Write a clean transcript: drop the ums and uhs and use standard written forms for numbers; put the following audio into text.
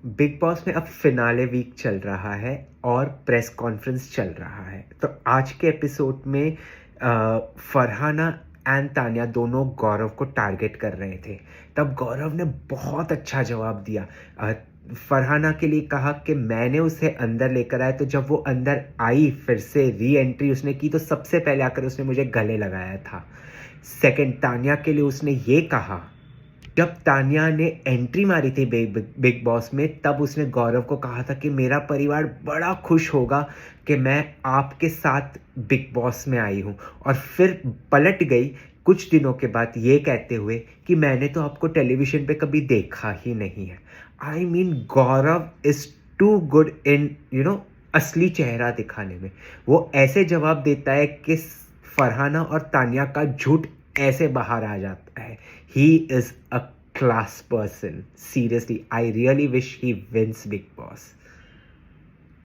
Big boss में अब finale week चल रहा है और प्रेस कॉन्फ्रेंस चल रहा है। तो आज के एपिसोड में फरहाना एंड तान्या दोनों गौरव को टारगेट कर रहे थे। तब गौरव ने बहुत अच्छा जवाब दिया। फरहाना के लिए कहा कि मैंने उसे अंदर लेकर आया, तो जब वो अंदर आई फिर से री एंट्री उसने की तो सबसे पहले आकर उसने मुझे गले लगाया था। सेकंड, तान्या के लिए उसने ये कहा, जब तान्या ने एंट्री मारी थी बिग बॉस में, तब उसने गौरव को कहा था कि मेरा परिवार बड़ा खुश होगा कि मैं आपके साथ बिग बॉस में आई हूँ। और फिर पलट गई कुछ दिनों के बाद ये कहते हुए कि मैंने तो आपको टेलीविज़न पे कभी देखा ही नहीं है। I mean Gaurav is too good in असली चेहरा दिखाने में। वो ऐसे जवाब देता है कि फरहाना और तान्या का झूठ ऐसे बाहर आ जाता है। He is a class person. Seriously, I really wish he wins Big Boss.